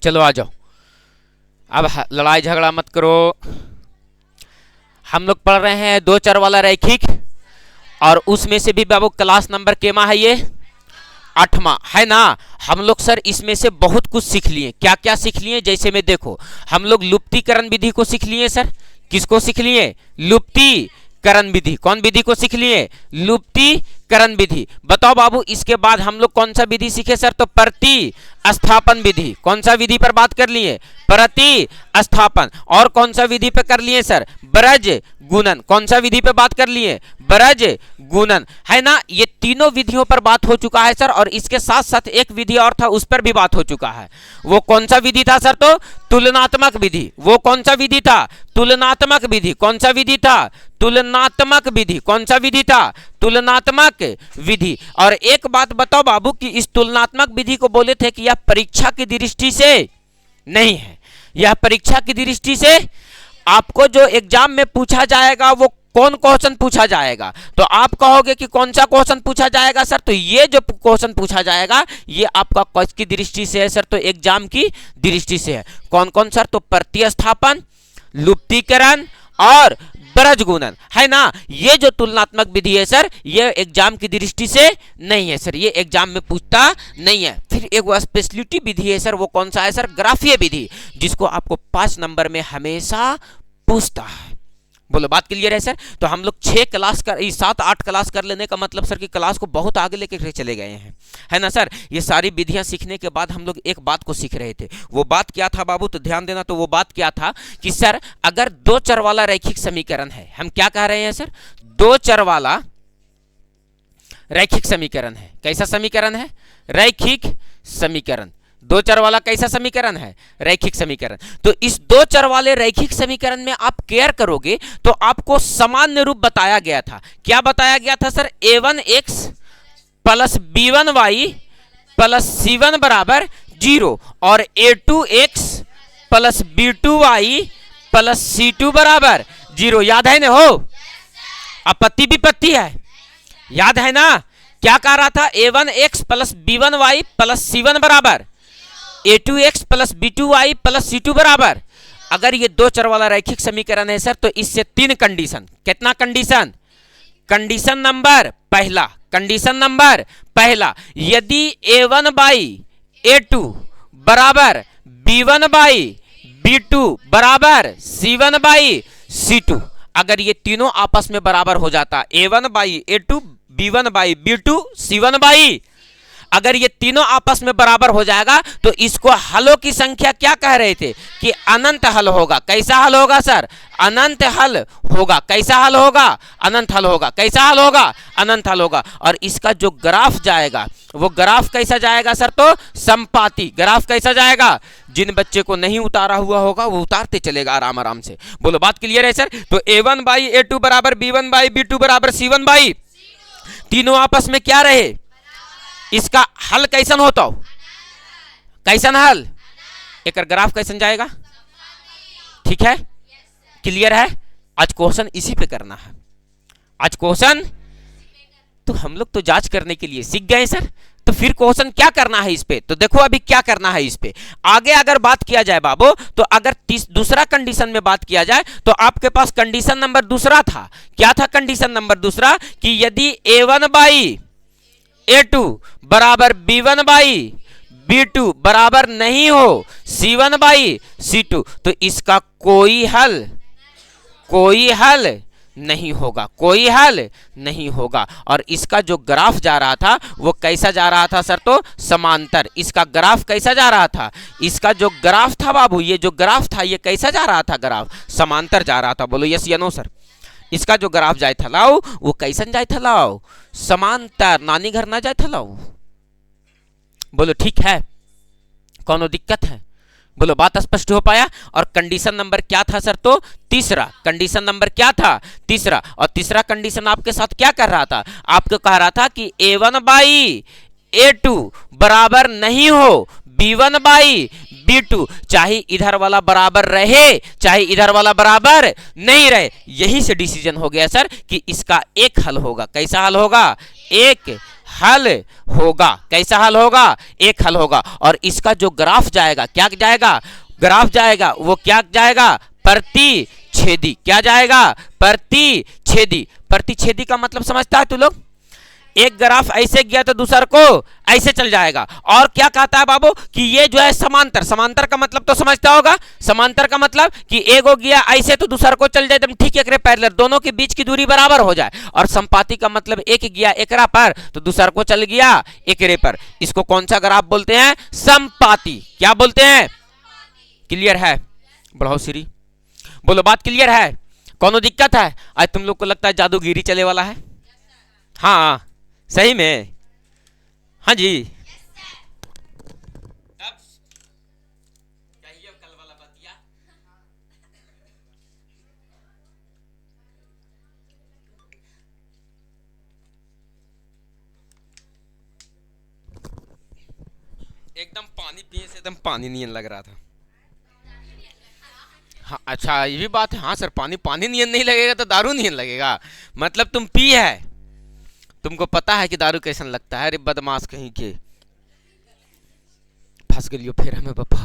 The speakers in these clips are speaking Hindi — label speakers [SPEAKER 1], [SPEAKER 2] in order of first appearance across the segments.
[SPEAKER 1] चलो आ जाओ, अब लड़ाई झगड़ा मत करो। हम लोग पढ़ रहे हैं दो चर वाला रैखिक, और उसमें से भी बाबू क्लास नंबर केमा है ये 8वां है ना। हम लोग सर इसमें से बहुत कुछ सीख लिए। क्या क्या सीख लिए? जैसे में देखो, हम लोग लुप्तीकरण विधि को सीख लिए सर। किसको सीख लिए? लुप्तीकरण विधि। कौन विधि को सीख लिए? लुप्तीकरण विधि। बताओ बाबू, इसके बाद हम लोग कौन सा विधि सीखे सर? तो प्रतिस्थापन विधि। कौन सा विधि पर बात कर लिए? प्रतिस्थापन। और कौन सा विधि पे कर लिए सर? ब्रज गुणन। कौन सा विधि पे बात कर लिए? ब्रज गुणन, है ना। ये तीनों विधियों पर बात हो चुका है सर, और इसके साथ साथ एक विधि और था, उस पर भी बात हो चुका है। वो कौन सा विधि था सर? तो तुलनात्मक विधि। वो कौन सा विधि था? तुलनात्मक विधि। कौन सा विधि था? तुलनात्मक विधि। कौन सा विधि था? तुलनात्मक विधि। और एक बात बताओ बाबू कि इस तुलनात्मक विधि को बोले थे कि यह परीक्षा की दृष्टि से नहीं है। यह परीक्षा की दृष्टि से आपको जो एग्जाम में पूछा जाएगा वो कौन क्वेश्चन पूछा जाएगा? तो आप कहोगे कि कौन सा क्वेश्चन पूछा जाएगा सर? तो ये जो क्वेश्चन पूछा जाएगा ये आपका किस की दृष्टि से है सर? तो एग्जाम की दृष्टि से है। कौन कौन सर? तो प्रतिस्थापन, लुप्तीकरण और ब्रज गुणन, है ना। ये जो तुलनात्मक विधि है सर, ये एग्जाम की दृष्टि से नहीं है सर, ये एग्जाम में पूछता नहीं है। फिर एक वो स्पेशलिटी विधि है सर, वो कौन सा है सर? ग्राफीय विधि, जिसको आपको 5 नंबर में हमेशा पूछता है। बोलो बात क्लियर है सर? तो हम लोग 6 क्लास कर 7-8 क्लास कर लेने का मतलब सर कि क्लास को बहुत आगे लेके चले गए हैं, है ना सर। ये सारी विधियां सीखने के बाद हम लोग एक बात को सीख रहे थे। वो बात क्या था बाबू? तो ध्यान देना। तो वो बात क्या था कि सर अगर दो चर वाला रैखिक समीकरण है, हम क्या कह रहे हैं सर? दो चर वाला रैखिक समीकरण है। कैसा समीकरण है? रैखिक समीकरण। दो चर वाला कैसा समीकरण है? रैखिक समीकरण। तो इस दो चर वाले रैखिक समीकरण में आप केयर करोगे तो आपको सामान्य रूप बताया गया था। क्या बताया गया था sir? a1x plus b1y plus c1 बराबर 0 और a2x plus b2y plus c2 बराबर 0। याद है ना? हो आपत्ति विपत्ति है, याद है ना? क्या कह रहा था? a1x plus b1y plus c1 बराबर a2x plus b2y plus c2 बराबर। अगर ये दो चर वाला रैखिक समीकरण है सर तो इससे 3 कंडीशन। कितना कंडीशन? कंडीशन नंबर पहला, कंडीशन नंबर पहला, यदि a1 बाई a2 बराबर b1 बाई b2 बराबर c1 बाई c2, अगर ये तीनों आपस में बराबर हो जाता, a1 by a2 b1 by b2 c1 by, अगर ये तीनों आपस में बराबर हो जाएगा तो इसको हलों की संख्या क्या कह रहे थे? कि अनंत हल होगा। कैसा हल होगा सर? अनंत हल होगा। कैसा हल होगा? अनंत हल होगा। कैसा हल होगा? अनंत हल होगा। और इसका जो ग्राफ जाएगा वो ग्राफ कैसा जाएगा सर? तो संपाती ग्राफ कैसा जाएगा? जिन बच्चे को नहीं उतारा हुआ होगा वो उतारते चलेगा आराम आराम से। बोलो बात क्लियर है सर? तो a1 बाई a2 बराबर b1 बाई b2 बराबर c1 बाई, तीनों आपस में क्या रहे? इसका हल कैसन होता हो? कैसन हल? एक ग्राफ कैसन जाएगा? ठीक है, क्लियर है? आज क्वेश्चन इसी पे करना है। आज क्वेश्चन तो हम लोग तो जांच करने के लिए सीख गए सर, तो फिर क्वेश्चन क्या करना है इस पे? तो देखो अभी क्या करना है इस पे। आगे अगर बात किया जाए बाबू, तो अगर दूसरा कंडीशन में बात किया जाए तो आपके पास कंडीशन नंबर दूसरा था। क्या था कंडीशन नंबर दूसरा? कि यदि a1 बाई a2 बराबर b1 बाई b2 बराबर नहीं हो c1 बाई c2 तो इसका कोई हल नहीं होगा, कोई हल नहीं होगा। और इसका जो ग्राफ जा रहा था वो कैसा जा रहा था सर? तो समांतर। इसका ग्राफ कैसा जा रहा था? इसका जो ग्राफ था बाबू, ये जो ग्राफ था ये कैसा जा रहा था? ग्राफ समांतर जा रहा था। बोलो यस या नो सर? इसका जो ग्राफ जाए था लाओ वो कैसन जाए था? लाओ समांतर। नानी घर ना जाए था लाओ। बोलो ठीक है? कौन दिक्कत है? बोलो बात स्पष्ट हो पाया? और कंडीशन नंबर क्या था सर? तो तीसरा। कंडीशन नंबर क्या था? तीसरा। और तीसरा कंडीशन आपके साथ क्या कर रहा था? आपको कह रहा था कि a1 बाई a2 बराबर नहीं हो b1 बाई b2, चाहे इधर वाला बराबर रहे चाहे इधर वाला बराबर नहीं रहे। यही से डिसीजन हो गया सर कि इसका एक हल होगा। कैसा हल होगा? एक हल होगा। कैसा हल होगा? एक हल होगा। और इसका जो ग्राफ जाएगा, क्या जाएगा? ग्राफ जाएगा, वो क्या जाएगा? प्रतिच्छेदी। क्या जाएगा? प्रतिच्छेदी। प्रतिच्छेदी का मतलब समझता है तू लोग? एक ग्राफ ऐसे गया तो दूसर को ऐसे चल जाएगा। और क्या कहता है बाबू कि ये जो है समांतर। समांतर का मतलब तो समझता होगा। समांतर का मतलब कि एक हो गया ऐसे तो दूसर को चल जाए एकदम ठीक एकरे पैरेलल, दोनों के बीच की दूरी बराबर हो जाए। और संपाती का मतलब एक गया एकरा पर तो दूसर को चल गया एकरे पर। इसको कौन सा ग्राफ बोलते हैं? संपाती। क्या बोलते हैं? क्लियर है? बढ़ाओ सीरी, बोलो बात क्लियर है? कोनो दिक्कत है? आज तुम लोग को लगता है जादूगिरी चले वाला है? हाँ सही में? हाँ जी। कल वाला बतिया एकदम पानी पिए से एकदम पानी नहीं लग रहा था। हाँ अच्छा ये भी बात है। हाँ सर, पानी पानी नियन नहीं लगेगा तो दारू नियन लगेगा। मतलब तुम पी है, तुमको पता है कि दारू कैसन लगता है। अरे बदमाश कहीं के, फंस गई फिर हमें बापा।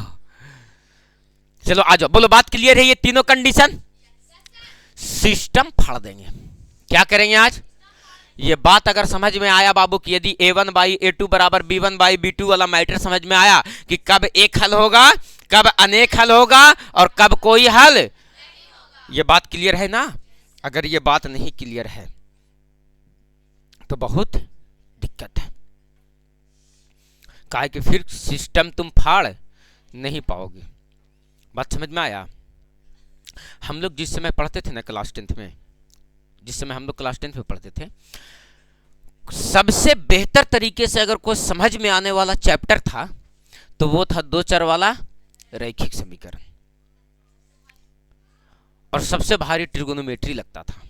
[SPEAKER 1] चलो आ जाओ, बोलो बात क्लियर है? ये तीनों कंडीशन सिस्टम फाड़ देंगे। क्या करेंगे आज? ये बात अगर समझ में आया बाबू कि यदि a1 बाई a2 बराबर b1 बाई b2 वाला मैटर समझ में आया कि कब एक हल होगा, कब अनेक हल होगा और कब कोई हल, ये बात क्लियर है ना? अगर ये बात नहीं क्लियर है तो बहुत दिक्कत है। काहे कि फिर सिस्टम तुम फाड़ नहीं पाओगे। बात समझ में आया? हम लोग जिस समय पढ़ते थे ना क्लास 10th में, जिस समय हम लोग क्लास 10th में पढ़ते थे, सबसे बेहतर तरीके से अगर कोई समझ में आने वाला चैप्टर था तो वो था दो चर वाला रैखिक समीकरण। और सबसे भारी ट्रिगोनोमेट्री लगता था।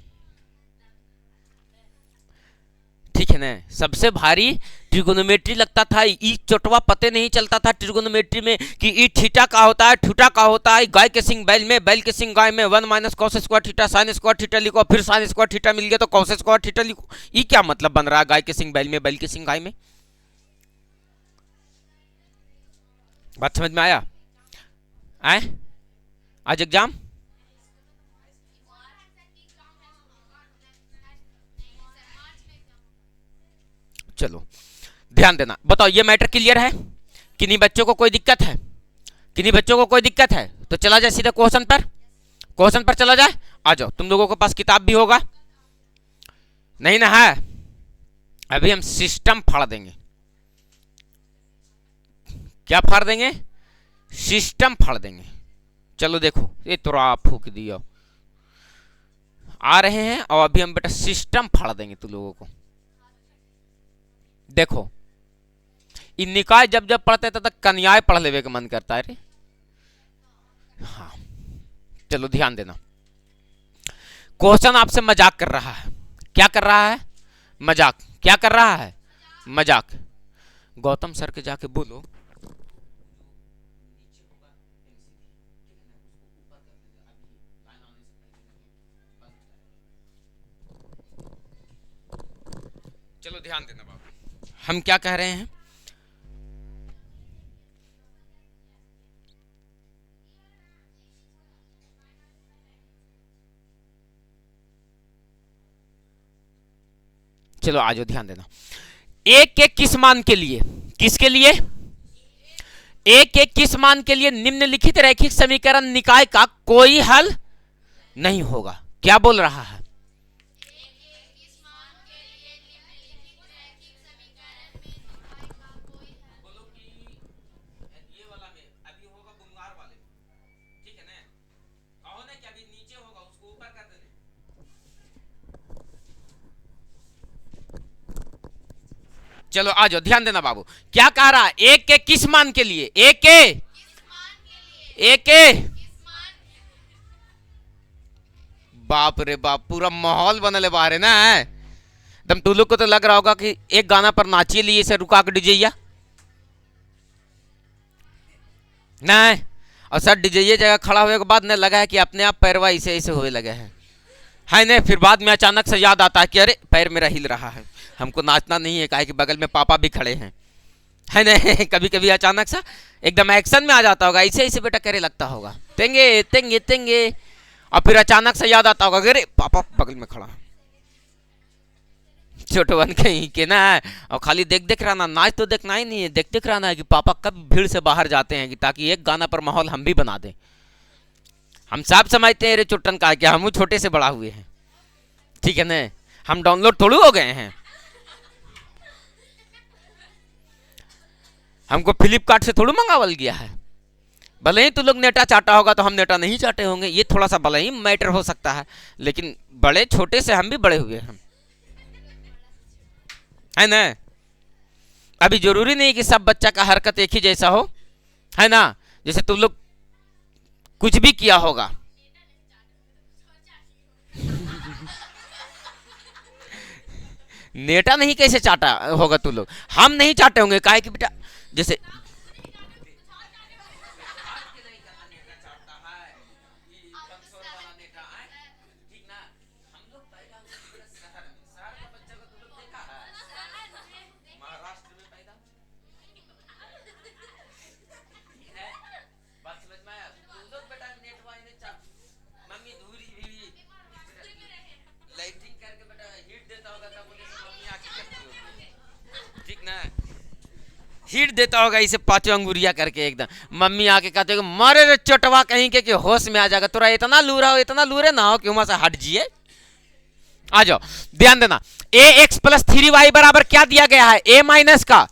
[SPEAKER 1] ठीक है ना? सबसे भारी ट्रिगोनोमेट्री लगता था। ई चोटवा पते नहीं चलता था ट्रिगोनोमेट्री में कि ई थीटा का होता है, थीटा का होता है। गाय के सिंह बैल में, बैल के सिंह गाय में 1 minus cos square theta sine square theta लिखो, फिर साइन स्क्वायर थीटा मिल गया तो कॉस स्क्वायर थीटा लिखो। ई क्या मतलब बन रहा है? गाय के सिंह बैल में, बैल के सिंह गाय में। बात समझ में आया? आए आज एग्जाम? चलो ध्यान देना। बताओ ये मैटर क्लियर है? किन्हीं बच्चों को कोई दिक्कत है? किन्हीं बच्चों को कोई दिक्कत है तो चला जाए सीधे क्वेश्चन पर। क्वेश्चन पर चला जाए। आ जाओ, तुम लोगों के पास किताब भी होगा नहीं ना? है। अभी हम सिस्टम फाड़ देंगे। क्या फाड़ देंगे? सिस्टम फाड़ देंगे। चलो देखो, ये तो फूक दिया आ रहे हैं और अभी हम बेटा सिस्टम फाड़ देंगे तुम लोगों को। देखो इन निकाय जब जब पढ़ते थे तब कन्याय पढ़ लेवे का मन करता है रे। हाँ चलो ध्यान देना। क्वेश्चन आपसे मजाक कर रहा है। क्या कर रहा है? मजाक। क्या कर रहा है? मजाक। गौतम सर के जाके बोलो चलो ध्यान देना बाबू, हम क्या कह रहे हैं? चलो आज ध्यान देना। एक एक किस मान के लिए, किसके लिए? एक एक किस मान के लिए निम्नलिखित रैखिक समीकरण निकाय का कोई हल नहीं होगा। क्या बोल रहा है? चलो आ जाओ, ध्यान देना बाबू। क्या कह रहा है? एक के किस मान के लिए? एक के, एक के। बाप रे बाप, पूरा माहौल बनल है बाहर ना। एकदम तू लोग को तो लग रहा होगा कि एक गाना पर नाचिए लिए से रुका के डीजे नहीं। और सर डीजे जगह खड़ा हुए के बाद न लगा है कि अपने आप पैरवा ऐसे ऐसे होने लगे हैं। है ना। फिर बाद में अचानक से याद आता है कि अरे पैर मेरा हिल रहा है, हमको नाचना नहीं है, काहे कि बगल में पापा भी खड़े हैं, है ना। कभी कभी अचानक सा एकदम एक्शन में आ जाता होगा, ऐसे ऐसे बेटा करे लगता होगा, तेंगे तेंगे तेंगे, और फिर अचानक से याद आता होगा अरे पापा बगल में खड़ा है, छोटवन कहीं के ना। और खाली देख देख रहा ना, नाच तो देखना ही नहीं है, देख देख रहा है कि पापा कब भीड़ से बाहर जाते हैं, कि ताकि एक गाना पर माहौल हम भी बना दें। हम सब समझते हैं रे चुट्टन का कि हम छोटे से बड़ा हुए हैं, ठीक है ना, हम डाउनलोड थोड़ी हो गए हैं, हमको फ्लिपकार्ट से थोड़ी मंगावल गया है। भले ही तू लोग नेटा चाटा होगा तो हम नेटा नहीं चाटे होंगे, ये थोड़ा सा भले ही मैटर हो सकता है, लेकिन बड़े छोटे से हम भी बड़े हुए हैं, है ना। अभी जरूरी नहीं कि सब बच्चा का हरकत एक ही जैसा हो, है ना। जैसे तुम लोग कुछ भी किया होगा, नेटा नहीं कैसे चाटा होगा तू लोग, हम नहीं चाटे होंगे, काहे कि बेटा जैसे हिट देता होगा इसे पांचों अंगुरिया करके, एकदम मम्मी आके कहते हो मारे रे चटवा कहीं के होश में आ जाएगा, तोरा इतना लूरा हो, इतना लूरे ना हो कि वहां से हट जिए। आ जाओ, ध्यान देना, ए एक्स प्लस 3y बराबर क्या दिया गया है, ए माइनस का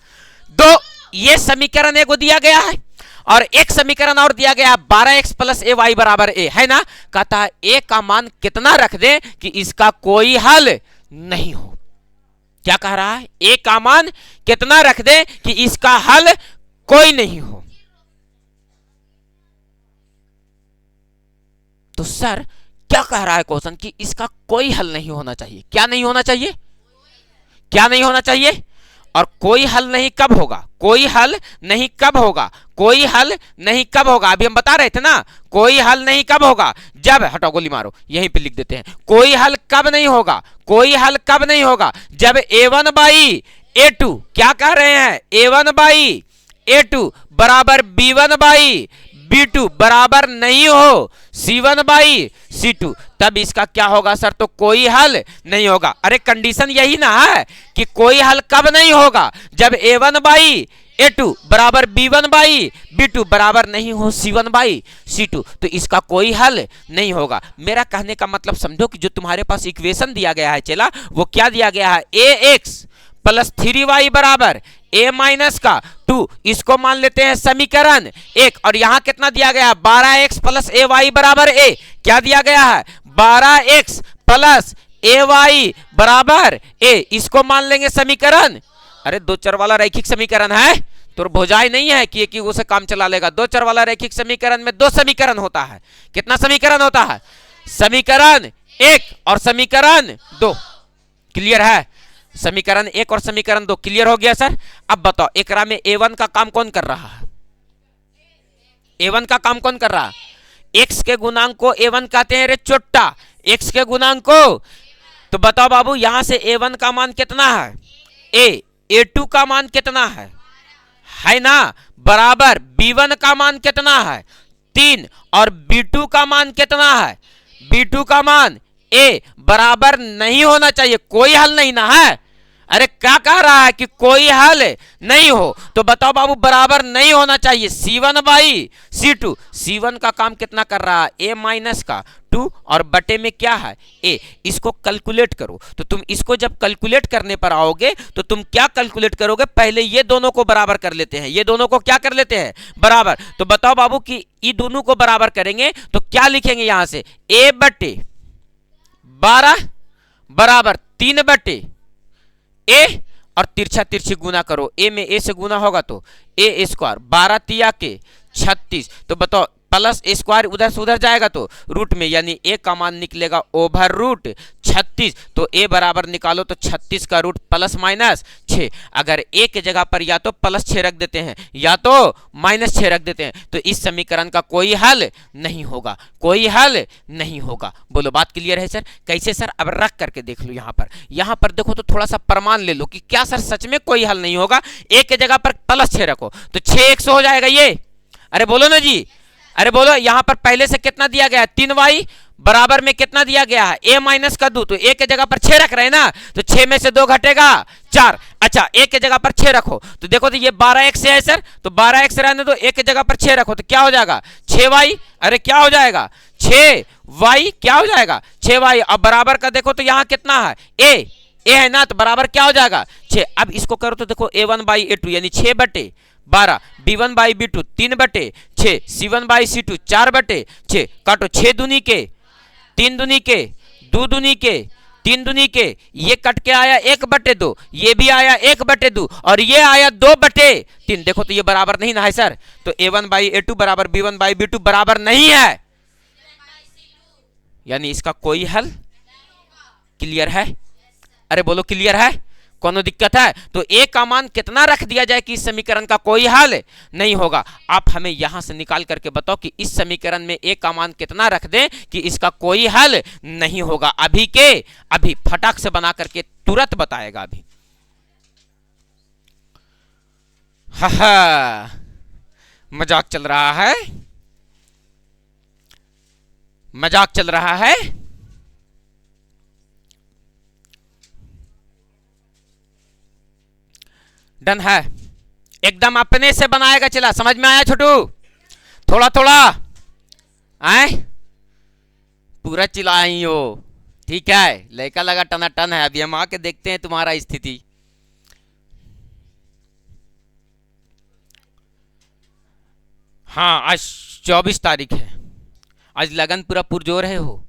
[SPEAKER 1] 2, ये समीकरण एगो दिया गया है, और एक समीकरण और दिया गया है 12x प्लस ए वाई बराबर ए, है ना। कहता है ए का मान कितना रख दे कि इसका कोई हल नहीं हो। क्या कह रहा है, ए का मान कितना रख दे कि इसका हल कोई नहीं हो। तो सर क्या कह रहा है क्वेश्चन कि इसका कोई हल नहीं होना चाहिए। क्या नहीं होना चाहिए, क्या नहीं होना चाहिए, और कोई हल नहीं कब होगा, कोई हल नहीं कब होगा, कोई हल नहीं कब होगा। अभी हम बता रहे थे ना, कोई हल नहीं कब होगा, जब, हटाओ गोली मारो, यहीं पे लिख देते हैं, कोई हल कब नहीं होगा, कोई हल कब नहीं होगा, जब a1 बाई a2, क्या कह रहे हैं, a1 बाई a2 बराबर b1 बाई b2 बराबर नहीं हो c1 बाई c2, तब इसका क्या होगा सर, तो कोई हल नहीं होगा। अरे कंडीशन यही ना है कि कोई हल कब नहीं होगा, जब a1 बाई a2 बराबर b1 बाई b2 बराबर नहीं हो c1 बाई c2, तो इसका कोई हल नहीं होगा। मेरा कहने का मतलब समझो कि जो तुम्हारे पास इक्वेशन दिया गया है चला, वो क्या दिया गया है, ax प्लस 3y बराबर a माइनस का 2, इसको मान लेते हैं समीकरण 1, और यहां कितना दिया गया है, 12x प्लस ए वाई बराबर a, क्या दिया गया है, 12x प्लस ए वाई बराबर a, इसको मान लेंगे समीकरण, अरे दो चर वाला रैखिक समीकरण है, तो भुजाई नहीं है कि एक ही से काम चला लेगा। दो चर वाला रैखिक समीकरण में दो समीकरण होता है, कितना समीकरण होता है, समीकरण 1 और समीकरण 2, क्लियर है, समीकरण 1 और समीकरण 2 क्लियर हो गया सर। अब बताओ एकरा में a1 का काम कौन कर रहा है, a1 का काम कौन कर रहा है, x के गुणांक को a1 कहते हैं रे चोट्टा, x के गुणांक को, तो बताओ बाबू यहां से a1 का मान कितना है, a2 का मान कितना है ना, बराबर b1 का मान कितना है 3, और b2 का मान कितना है, b2 का मान a बराबर नहीं होना चाहिए, कोई हल नहीं ना है। अरे क्या कह रहा है कि कोई हल नहीं हो, तो बताओ बाबू बराबर नहीं होना चाहिए c1 बाई c2, c1 का काम कितना कर रहा है, a माइनस का 2, और बटे में क्या है a, इसको कैलकुलेट करो। तो तुम इसको जब कैलकुलेट करने पर आओगे तो तुम क्या कैलकुलेट करोगे, पहले ये दोनों को बराबर कर लेते हैं, ये दोनों को क्या कर लेते हैं, बराबर। तो बताओ बाबू कि ये दोनों को बराबर करेंगे तो क्या लिखेंगे, यहां से a बटे 12 बराबर 3 बटे a, और तिरछा तिरछी गुना करो, a में a से गुना होगा तो a स्क्वायर, 12 तिया के 36, तो बताओ प्लस स्क्वायर उधर से उधर जाएगा तो रूट में, यानी a का मान निकलेगा ओवर रूट 36। तो a बराबर निकालो तो 36 का रूट प्लस माइनस 6। अगर a के जगह पर या तो प्लस 6 रख देते हैं या तो माइनस 6 रख देते हैं तो इस समीकरण का कोई हल नहीं होगा, कोई हल नहीं होगा। बोलो बात क्लियर है सर? कैसे सर? अब रख करके देख लो। यहाँ पर देखो तो थोड़ा सा प्रमाण ले लो कि क्या सर सच में कोई हल नहीं होगा। a के जगह पर प्लस 6 रखो तो 6 100 हो जाएगा ये। अरे बोलो ना जी, अरे बोलो। यहाँ पर पहले से कितना दिया गया है? 3y बराबर में कितना दिया गया है? a माइनस का 2। तो a के जगह पर 6 रख रहे हैं ना, तो 6 में से 2 घटेगा 4। अच्छा, a के जगह पर 6 रखो तो देखो तो ये 12x है सर, तो 12x रहने दो। a के जगह पर 6 रखो तो क्या हो जाएगा? 6y। अरे क्या हो जाएगा? 6y क्या हो जाएगा? 6y। अब बराबर का देखो तो यहाँ कितना है? a है ना, तो बराबर क्या हो जाएगा? 6। अब इसको करो तो देखो a1/a2 यानी 6/12, b1/b2 3/6, c1/c2 4/6। काटो 6 दूनी के 3 दूनी के 2 दूनी के 3 दूनी के, ये कट के आया 1/2, ये भी आया 1/2 और ये आया 2/3। देखो तो ये बराबर नहीं ना है सर, तो a1/a2 बराबर b1/b2 बराबर नहीं है, यानी इसका कोई हल। क्लियर है? अरे बोलो क्लियर है? कोनो दिक्कत है? तो a का मान कितना रख दिया जाए कि इस समीकरण का कोई हल नहीं होगा। आप हमें यहां से निकाल करके बताओ कि इस समीकरण में a का मान कितना रख दें कि इसका कोई हल नहीं होगा। अभी के अभी फटाक से बना करके तुरंत बताएगा अभी। हा, मजाक चल रहा है, मजाक चल रहा है। डन है, एकदम अपने से बनाएगा। चला, समझ में आया छोटू? थोड़ा थोड़ा आए, पूरा चिल्लाई हो। ठीक है, लड़का लगा टना टन है। अभी हम आके देखते हैं तुम्हारा स्थिति। हाँ, आज 24 तारीख है। आज लगन पूरा पुरजोर है हो,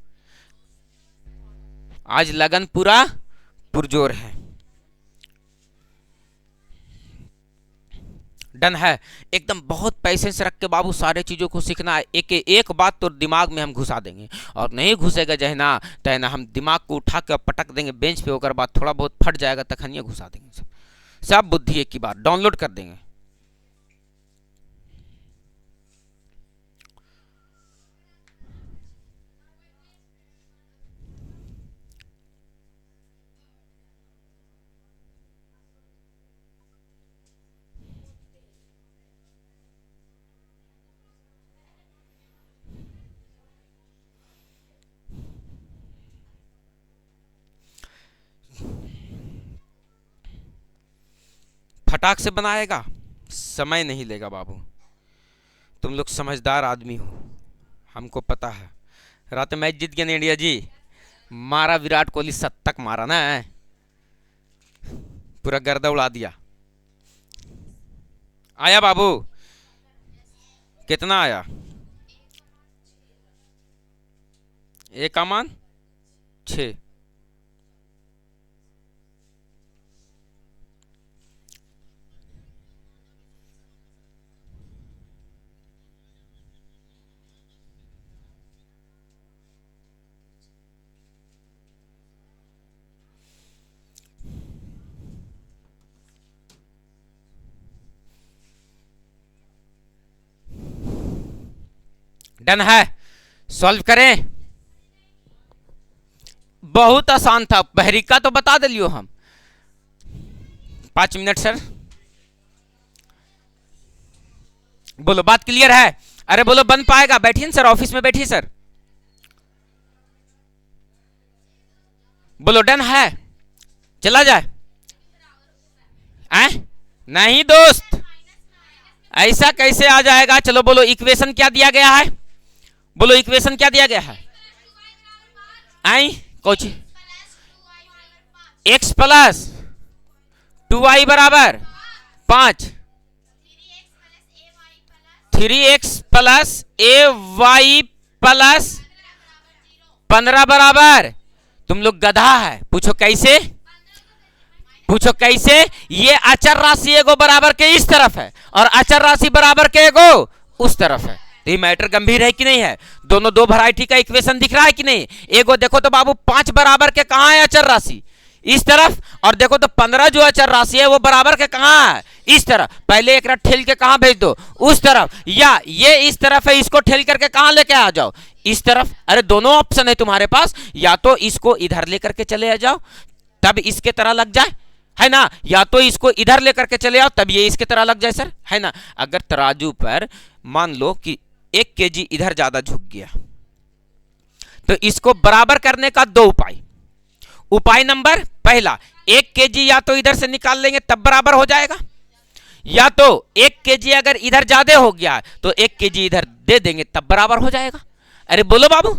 [SPEAKER 1] आज लगन पूरा पुरजोर है। डन है, एकदम बहुत पैसे से रख के बाबू सारे चीज़ों को सीखना है। एक बात तो दिमाग में हम घुसा देंगे, और नहीं घुसेगा जहना तहना हम दिमाग को उठा के पटक देंगे बेंच पे, होकर बाद थोड़ा बहुत फट जाएगा तखनिया घुसा देंगे। सब बुद्धि एक ही बार डाउनलोड कर देंगे। फटाक से बनाएगा, समय नहीं लेगा बाबू। तुम लोग समझदार आदमी हो, हमको पता है। रात मैच जीत गया ना इंडिया जी, मारा विराट कोहली शतक मारा ना, पूरा गर्दा उड़ा दिया। आया बाबू? कितना आया? a का मान 6। डन है, सॉल्व करें। बहुत आसान था, बहरिका तो बता दिलियो हम। 5 मिनट सर, बोलो बात क्लियर है? अरे बोलो बन पाएगा? बैठिए सर, ऑफिस में बैठिए सर। बोलो डन है, चला जाए? नहीं दोस्त, ऐसा कैसे आ जाएगा? चलो बोलो इक्वेशन क्या दिया गया है? बोलो इक्वेशन क्या दिया गया है? आई कोची x प्लस 2y बराबर 5, 3x प्लस ay प्लस 15 बराबर। तुम लोग गधा है, पूछो कैसे? पूछो कैसे? ये अचर राशि एगो बराबर के इस तरफ है और अचर राशि बराबर के एगो उस तरफ है। तो ये मैटर गंभीर है कि नहीं है? दोनों दो वैरायटी का इक्वेशन दिख रहा है कि नहीं? एगो देखो तो बाबू 5 बराबर के कहाँ है अचर राशि? इस तरफ। और देखो तो 15 जो अचर राशि है वो बराबर के कहाँ है? इस तरफ। पहले एक ठेल के कहाँ भेज दो? उस तरफ। या ये इस तरफ है, इसको ठेल करके कहाँ लेके आ जाओ? इस तरफ। अरे दोनों ऑप्शन है तुम्हारे पास, या तो इसको इधर लेकर के चले आ जाओ तब इसके तरह लग जाए, है ना, या तो इसको इधर लेकर के चले आओ तब ये इसके तरह लग जाए सर, है ना। अगर तराजू पर मान लो कि 1 केजी इधर ज्यादा झुक गया तो इसको बराबर करने का 2 उपाय। उपाय नंबर पहला, 1 केजी या तो इधर से निकाल लेंगे तब बराबर हो जाएगा, या तो 1 केजी अगर इधर ज्यादा हो गया तो 1 केजी इधर दे देंगे तब बराबर हो जाएगा। अरे बोलो बाबू,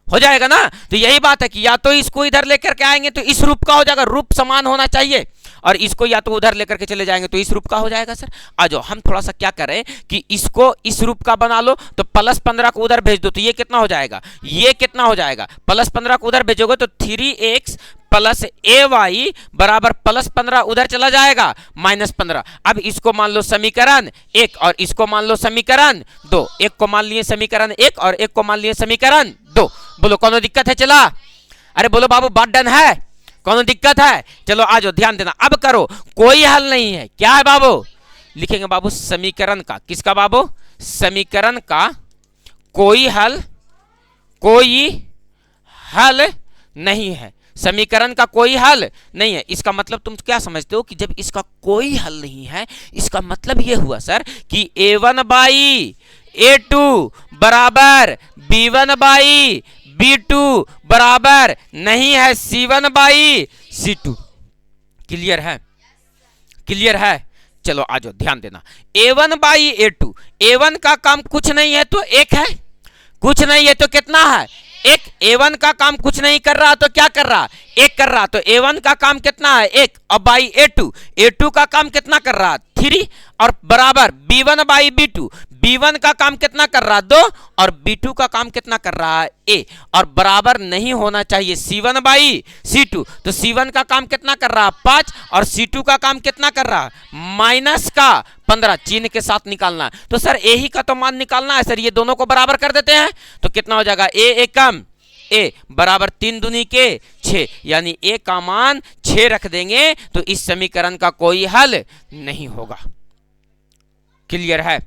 [SPEAKER 1] हो जाएगा ना। तो यही बात है कि या तो इसको इधर लेकर के आएंगे तो इस रूप का हो जाएगा, रूप समान होना चाहिए, और इसको या तो उधर लेकर के चले जाएंगे तो इस रूप का हो जाएगा सर। आ जाओ हम थोड़ा सा क्या करें कि इसको इस रूप का बना लो, तो +15 को उधर भेज दो तो ये कितना हो जाएगा? ये कितना हो जाएगा? +15 को उधर भेजोगे तो 3x + ay बराबर +15 उधर चला जाएगा -15। अब इसको मान लो समीकरण 1 और इसको मान लो समीकरण 2। एक को मान लिए समीकरण 1 और एक को मान लिए समीकरण 2। बोलो कौन दिक्कत है? चला। अरे बोलो बाबू बात डन है? कौन दिक्कत है? चलो आ जाओ, ध्यान देना। अब करो, कोई हल नहीं है। क्या है बाबू? लिखेंगे बाबू समीकरण का, किसका बाबू? समीकरण का कोई हल नहीं है। समीकरण का कोई हल नहीं है। इसका मतलब तुम क्या समझते हो कि जब इसका कोई हल नहीं है, इसका मतलब यह हुआ सर कि a1/a2 बराबर b1/b2 बराबर नहीं है c1/c2। क्लियर है? क्लियर है? चलो आ जाओ, ध्यान देना। a1/a2, a1 का काम कुछ नहीं है तो 1 है, कुछ नहीं है तो कितना है? 1। a1 का काम कुछ नहीं कर रहा तो क्या कर रहा? 1 कर रहा, तो a1 का काम कितना है? 1। अब बाई a2 का काम कितना कर रहा? 3 और बराबर b1/b2, b1 का काम कितना कर रहा? 2 और b2 का काम कितना कर रहा है? a। और बराबर नहीं होना चाहिए c1/c2, तो c1 का काम कितना कर रहा? 5 और c2 का काम कितना कर रहा? -15। चिन्ह के साथ निकालना है। तो सर a ही का तो मान निकालना है सर, ये दोनों को बराबर कर देते हैं तो कितना हो जाएगा? a एकम a बराबर 3 दूनी के 6, यानी a का मान 6 रख देंगे तो इस समीकरण का कोई हल नहीं होगा। क्लियर है?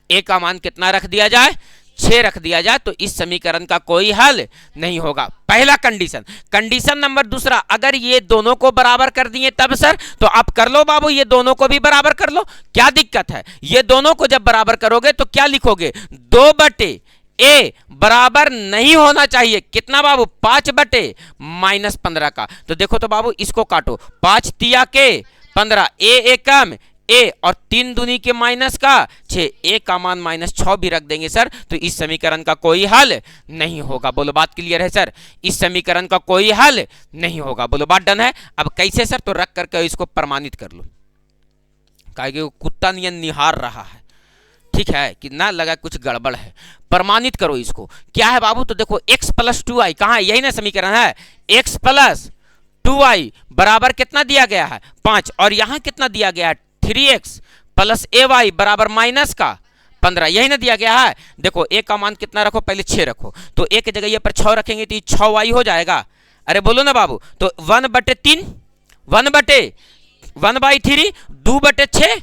[SPEAKER 1] a का मान कितना रख दिया जाए? 6 रख दिया जाए तो इस समीकरण का कोई हल नहीं होगा। पहला कंडीशन। कंडीशन नंबर दूसरा, अगर ये दोनों को बराबर कर दिए तब सर, तो आप कर लो बाबू, ये दोनों को भी बराबर कर लो, क्या दिक्कत है? ये दोनों को जब बराबर करोगे तो क्या लिखोगे? 2/a बराबर नहीं होना चाहिए कितना बाबू? 5/-15 का। तो देखो तो बाबू इसको काटो, 5 तिया के 15, a एकम a और 3 दूनी के -6, a का मान -6 भी रख देंगे सर तो इस समीकरण का कोई हल नहीं होगा। बोलो बात क्लियर है सर? इस समीकरण का कोई हल नहीं होगा। बोलो बात डन है? अब कैसे सर? तो रख करके इसको प्रमाणित कर लो, कहेंगे वो कुत्ता नियन निहार रहा है, ठीक है कि ना लगा कुछ गड़बड़ है। प्रमाणित करो इसको। क्या है बाबू? तो देखो x + 2y कहाँ है? यही ना समीकरण है। x + 2y बराबर कितना दिया गया है? 5, और यहाँ कितना दिया गया है? 3x + ay बराबर -15, यही ना दिया गया है। देखो a का मान कितना रखो? पहले 6 रखो, तो a की जगह ये पर 6 रखेंगे तो 6y हो जाएगा। अरे बोलो ना बाबू, तो 1/3, 1/3, 2/6,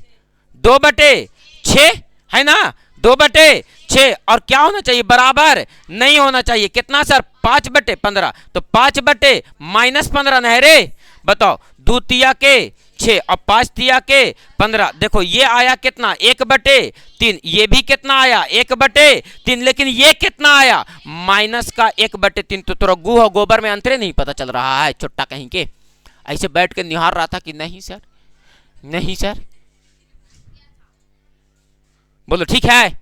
[SPEAKER 1] 2/6 है ना, 2/6। और क्या होना चाहिए? बराबर नहीं होना चाहिए कितना सर? 5/15, तो 5/-15 नहीं रे, बताओ। 2 तिया के 6 और 5 तिया के 15। देखो ये आया कितना? 1/3। ये भी कितना आया? 1/3। लेकिन ये कितना आया? -1/3। तो तोरा गू हो गोबर में अंतरे नहीं पता चल रहा है चुट्टा कहीं के? ऐसे बैठ के निहार रहा था कि नहीं सर, नहीं सर। बोलो ठीक है?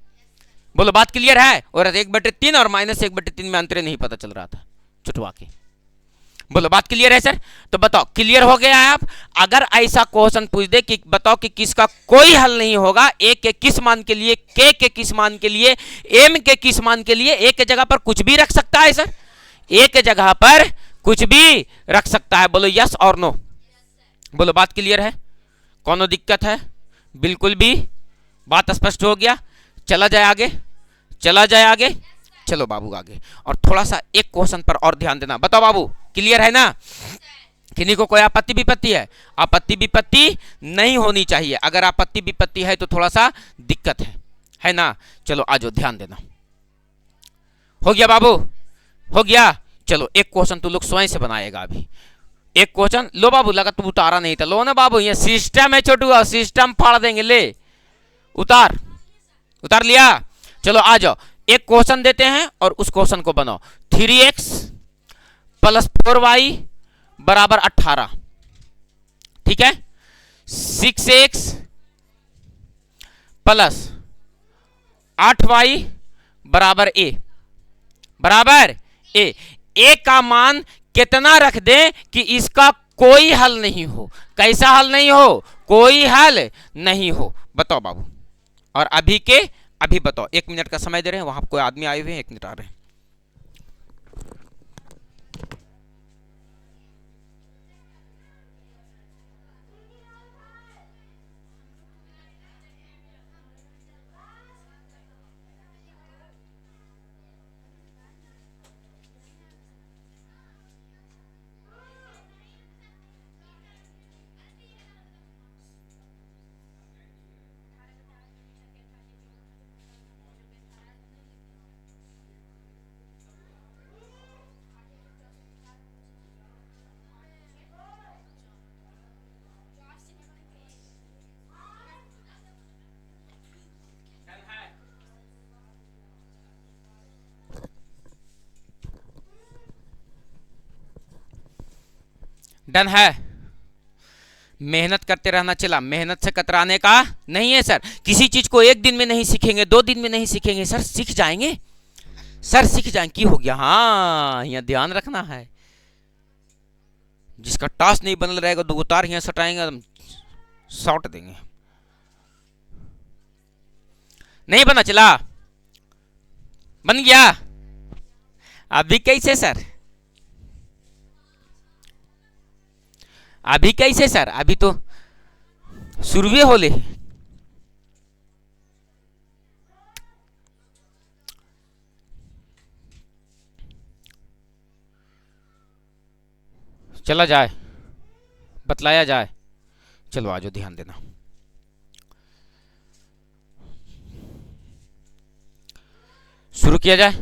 [SPEAKER 1] बोलो बात क्लियर है? और 1/3 और -1/3 में अंतरे नहीं पता चल रहा था चुटवा के। बोलो बात क्लियर है सर? तो बताओ क्लियर हो गया है? आप अगर ऐसा क्वेश्चन पूछ दे कि बताओ कि किसका कोई हल नहीं होगा, a के किस मान के लिए, k के किस मान के लिए, m के किस मान के लिए, a के जगह पर कुछ भी रख सकता है सर, a के जगह पर कुछ भी रख सकता है। बोलो यस और नो? बोलो बात क्लियर है? कौन दिक्कत है? बिल्कुल भी बात स्पष्ट हो गया। चला जाए आगे, चला जाए आगे। चलो बाबू आगे, और थोड़ा सा एक क्वेश्चन पर और ध्यान देना। बताओ बाबू, क्लियर है ना? किन्हीं को कोई आपत्ति विपत्ति है? आपत्ति विपत्ति नहीं होनी चाहिए। अगर आपत्ति विपत्ति है तो थोड़ा सा दिक्कत है ना? चलो आज ध्यान देना। हो गया बाबू? हो गया। चलो एक क्वेश्चन तू लोग स्वयं से बनाएगा अभी। एक क्वेश्चन लो बाबू, लगा तू उतारा नहीं था। लो ना बाबू, ये सिस्टम है छोटू, सिस्टम फाड़ देंगे। ले उतार, उतार लिया। चलो आ जाओ, एक क्वेश्चन देते हैं और उस क्वेश्चन को बनाओ। 3x प्लस 4y बराबर 18, ठीक है। 6x प्लस 8y बराबर a, बराबर a का मान कितना रख दें कि इसका कोई हल नहीं हो? कैसा हल नहीं हो? कोई हल नहीं हो। बताओ बाबू, और अभी के अभी बताओ। 1 मिनट का समय दे रहे हैं, वहां कोई आदमी आए हुए हैं, 1 मिनट आ रहे हैं। डन है। मेहनत करते रहना चला, मेहनत से कतराने का नहीं है सर। किसी चीज को एक दिन में नहीं सीखेंगे, 2 दिन में नहीं सीखेंगे सर, सीख जाएंगे सर, सीख जाएंगे। की हो गया? हाँ, यहाँ ध्यान रखना है। जिसका टास्क नहीं बनल रहेगा, 2 तार यहाँ सटाएंगे, शॉट देंगे। नहीं बना चला? बन गया? अभी कैसे सर? अभी कैसे सर? अभी तो शुरुए होले। चला जाए, बतलाया जाए। चलो आजो ध्यान देना। शुरू किया जाए,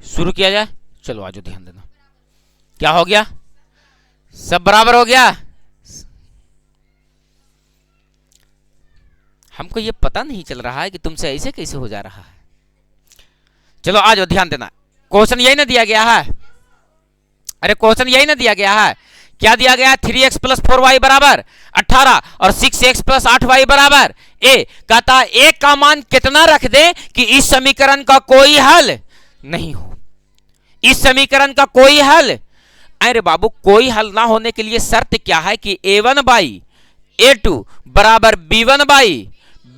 [SPEAKER 1] शुरू किया जाए। चलो आजो ध्यान देना। क्या हो गया? सब बराबर हो गया। हमको ये पता नहीं चल रहा है कि तुमसे ऐसे कैसे हो जा रहा है। चलो आ जाओ, ध्यान देना। क्वेश्चन यही ना दिया गया है? अरे क्वेश्चन यही ना दिया गया है? क्या दिया गया है? 3x प्लस 4y बराबर 18 और 6x प्लस 8y बराबर a। कहता a का मान कितना रख दे कि इस समीकरण का कोई हल नहीं हो? इस समीकरण का कोई हल? अरे बाबू, कोई हल ना होने के लिए शर्त क्या है कि a1 बाई a2 बराबर b1 बाई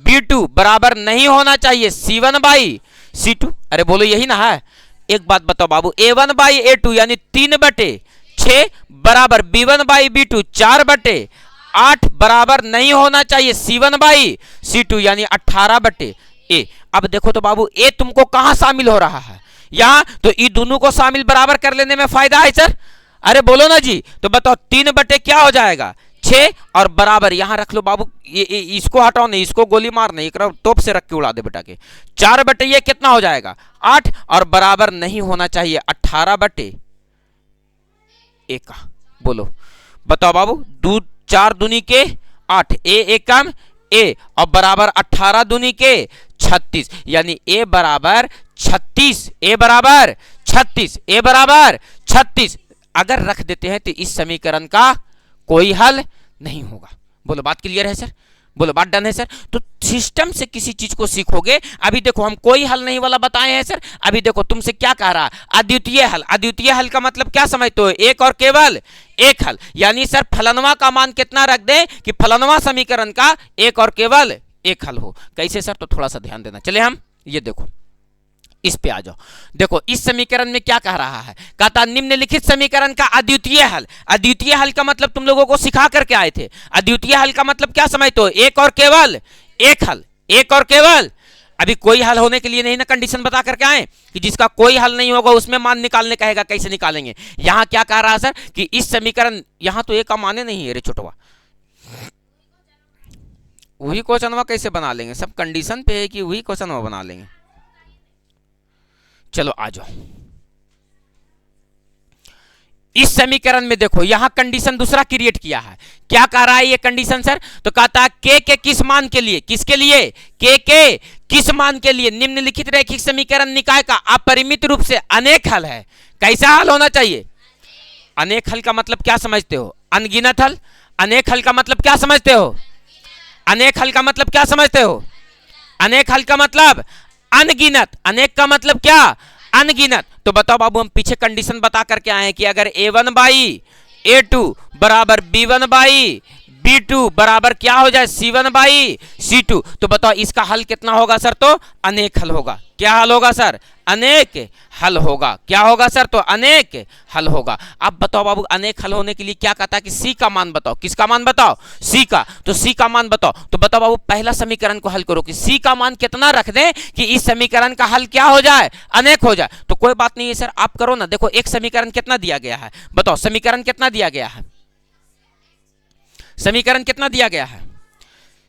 [SPEAKER 1] b2 बराबर नहीं होना चाहिए c1 बाई c2। अरे बोलो यही ना है? एक बात बताओ बाबू, a1 बाई a2 यानी 3/6 बराबर b1 बाई b2 4/8 बराबर नहीं होना चाहिए c1 बाई c2 यानी 18/a। अब देखो तो बाबू, a तुमको कहां शामिल हो रहा है? यहां। तो ये दोनों को शामिल बराबर कर लेने में फायदा है सर। अरे बोलो ना जी। तो बताओ 3/, क्या हो जाएगा? 6 और बराबर यहां रख लो बाबू। ये इसको हटाओ नहीं, इसको गोली मार नहीं, टोप से रख के उड़ा दे बेटा के। 4/, ये कितना हो जाएगा? 8 और बराबर नहीं होना चाहिए 18/a का। बोलो बताओ बाबू। 4 दूनी के 8, a कम a और बराबर 18 दूनी के 36 यानी a बराबर 36, a बराबर 36, a बराबर 36 अगर रख देते हैं तो इस समीकरण का कोई हल नहीं होगा। बोलो बात क्लियर है सर? बोलो बात डन है सर? तो सिस्टम से किसी चीज को सीखोगे। अभी देखो हम कोई हल नहीं वाला बताए हैं सर। अभी देखो तुमसे क्या कह रहा है? अद्वितीय हल। अद्वितीय हल का मतलब क्या समझते हो? एक और केवल एक हल। यानी सर फलनवा का मान कितना रख दे कि फलनवा समीकरण का एक और केवल एक हल हो। कैसे सर? तो थोड़ा सा ध्यान देना। चले हम ये देखो, इस पे आ जाओ। देखो इस समीकरण में क्या कह रहा है? कहता निम्नलिखित समीकरण का अद्वितीय हल। अद्वितीय हल का मतलब तुम लोगों को सिखा करके आए थे। अद्वितीय हल का मतलब क्या समझते हो? एक और केवल एक हल, एक और केवल। अभी कोई हल होने के लिए नहीं ना कंडीशन बता करके आए कि जिसका कोई हल नहीं होगा उसमें मान निकालने कहेगा, कैसे निकालेंगे। यहां क्या कह रहा है सर कि इस समीकरण, यहां तो एक का माने नहीं है रे छोटवा, वही क्वेश्चनवा कैसे बना लेंगे, सब कंडीशन पे है कि वही क्वेश्चनवा बना लेंगे। चलो आ जाओ, इस समीकरण में देखो यहां कंडीशन दूसरा क्रिएट किया है। क्या कह रहा है ये कंडीशन सर, तो कहता है के किस मान के लिए, किसके लिए, के किस मान के लिए निम्नलिखित रैखिक समीकरण निकाय का अपरिमित रूप से अनेक हल है। कैसा हल होना चाहिए, अनेक हल का मतलब क्या समझते हो, अनगिनत हल। अनेक हल का मतलब क्या समझते हो, अनेक हल का मतलब क्या समझते हो, अनेक हल का मतलब अनगिनत। अनेक का मतलब क्या, अनगिनत। तो बताओ बाबू, हम पीछे कंडीशन बता करके आए हैं कि अगर a1 बाई a2 बराबर b1 बाई b2 बराबर क्या हो जाए, c1 बाई c2, तो बताओ इसका हल कितना होगा सर, तो अनेक हल होगा। क्या हल होगा सर, अनेक हल होगा। क्या होगा सर, तो अनेक हल होगा। अब बताओ बाबू, अनेक हल होने के लिए क्या कहता है कि सी का मान बताओ। किसका मान बताओ, सी का। तो सी का मान बताओ, तो बताओ बाबू पहला समीकरण को हल करो कि सी का मान कितना रख दें कि इस समीकरण का हल क्या हो जाए, अनेक हो जाए। तो कोई बात नहीं है सर, आप करो ना। देखो एक समीकरण कितना दिया गया है, बताओ समीकरण कितना दिया गया है, समीकरण कितना दिया गया है,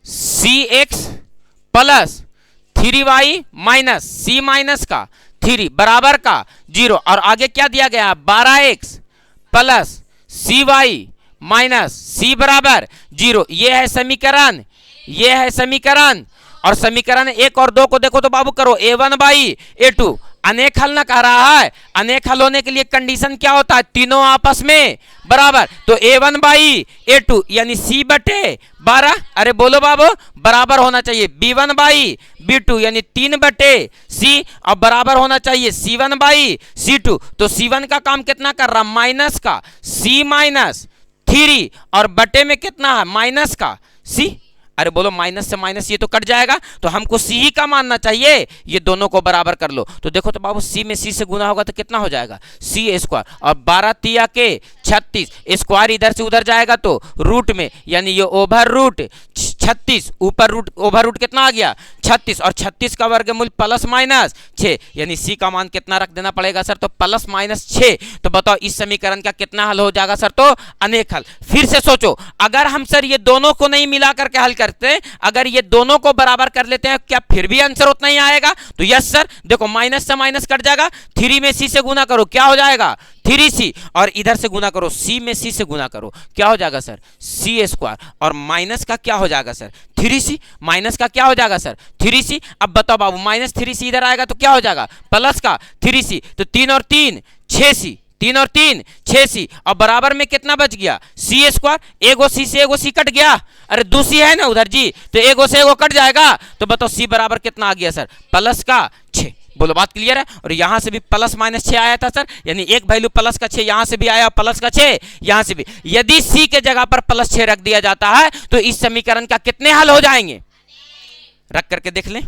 [SPEAKER 1] सी एक्स प्लस 3y माइनस सी माइनस का 3 बराबर का 0, और आगे क्या दिया गया है, 12x प्लस सी वाई माइनस सी बराबर 0। ये है समीकरण, ये है समीकरण। और समीकरण 1 और 2 को देखो तो बाबू करो, a1 बाई a2 अनेक हल ना कह रहा है। अनेक हल होने के लिए कंडीशन क्या होता है, तीनों आपस में बराबर। तो a1 बाई a2 यानी c बटे 12, अरे बोलो बाबू, बराबर होना चाहिए b1 बाई b2 यानी 3 बटे c, और बराबर होना चाहिए c1 बाई c2। तो c1 का काम कितना कर रहा, माइनस का c माइनस 3, और बटे में कितना है, माइनस का c। अरे बोलो माइनस से माइनस ये तो कट जाएगा, तो हमको सी ही का मानना चाहिए। ये दोनों को बराबर कर लो। तो देखो तो बाबू सी में सी से गुना होगा तो कितना हो जाएगा, सी स्क्वायर, और 12 तिया के 36, स्क्वायर इधर से उधर जाएगा तो रूट में, यानी ये ओवर रूट 36, ऊपर रूट ओवर रूट कितना आ गया 36, और 36 का वर्गमूल प्लस माइनस 6, यानी सी का मान कितना रख देना पड़ेगा सर, तो प्लस माइनस 6। तो बताओ इस समीकरण का कितना हल हो जाएगा सर, तो अनेक हल। फिर से सोचो, अगर हम सर ये दोनों को नहीं मिला करके हल करते, अगर ये दोनों को बराबर कर लेते हैं, क्या फिर भी आंसर उतना ही आएगा, तो यस सर। देखो माइनस से माइनस कट जाएगा, 3 में सी से गुना करो क्या हो जाएगा 3c, और इधर से गुना करो सी में सी से गुना करो क्या हो जाएगा सर, सी स्क्वायर, और माइनस का क्या हो जाएगा सर 3c, माइनस का क्या हो जाएगा सर 3c। अब बताओ बाबू, माइनस 3c इधर आएगा तो क्या हो जाएगा, प्लस का 3c, तो 3 और 3 6c, 3 और 3 6c, और बराबर में कितना बच गया सी स्क्वायर। एगो सी से एगो सी कट गया, अरे 2 सी है ना उधर जी, तो एगो से एगो कट जाएगा। तो बताओ सी बराबर कितना आ गया सर, प्लस का 6। बोलो बात क्लियर है। और यहां से भी प्लस माइनस 6 आया था सर, यानी एक वैल्यू प्लस का 6 यहां से भी आया, प्लस का 6 यहां से भी। यदि सी के जगह पर प्लस 6 रख दिया जाता है तो इस समीकरण का कितने हल हो जाएंगे, रख करके देख लें,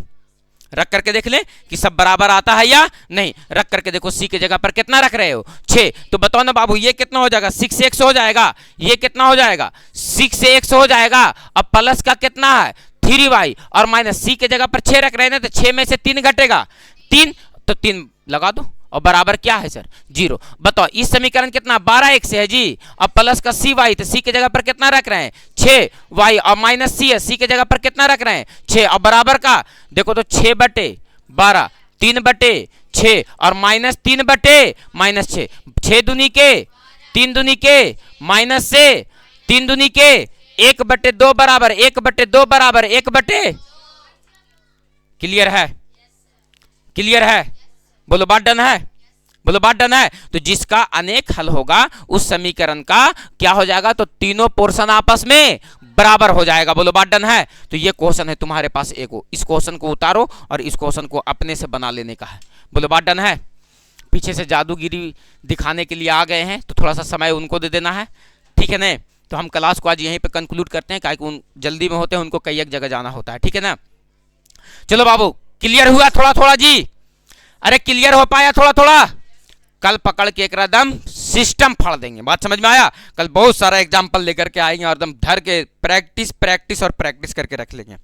[SPEAKER 1] रख करके देख लें कि सब बराबर आता है या नहीं। रख करके देखो सी के जगह पर कितना रख रहे हो 6, तो बताओ ना बाबू ये कितना हो जाएगा 6x हो जाएगा, ये कितना हो जाएगा 6x हो जाएगा, अब प्लस का कितना है 3y, और माइनस सी के जगह पर 6 रख रहे हैं तो 6 में से 3 घटेगा 3, तो 3 लगा दो, और बराबर क्या है सर 0। बताओ इस समीकरण कितना 12x है जी, अब प्लस का सी वाई, तो सी के जगह पर कितना रख रहे हैं 6y, और माइनस सी है, सी के जगह पर कितना रख रहे हैं 6, और बराबर का देखो तो 6 बटे 12 3 बटे 6, और माइनस 3 बटे माइनस 6, 6 दूनी के 3 दूनी के माइनस से 3 दूनी के 1 बटे 2 बराबर 1 बटे 2 बराबर 1 बटे। क्लियर है, क्लियर है, बोलो बात डन है, बोलो बात डन है। तो जिसका अनेक हल होगा उस समीकरण का क्या हो जाएगा, तो तीनों पोर्शन आपस में बराबर हो जाएगा। बोलो बात डन है। तो ये क्वेश्चन है तुम्हारे पास एक, इस क्वेश्चन को उतारो और इस क्वेश्चन को अपने से बना लेने का है। बोलो बात डन है। पीछे से जादूगिरी दिखाने के लिए आ गए हैं तो थोड़ा सा समय उनको दे देना है, ठीक है ना। तो हम क्लास को आज यहीं पे कंक्लूड करते हैं, क्योंकि उन जल्दी में होते हैं, उनको कई एक जगह जाना होता है, ठीक है ना। चलो बाबू क्लियर हुआ थोड़ा थोड़ा जी, अरे क्लियर हो पाया थोड़ा थोड़ा। कल पकड़ के एकदम सिस्टम फाड़ देंगे, बात समझ में आया। कल बहुत सारा एग्जाम्पल लेकर के आएंगे और एकदम धर के प्रैक्टिस प्रैक्टिस और प्रैक्टिस करके रख लेंगे।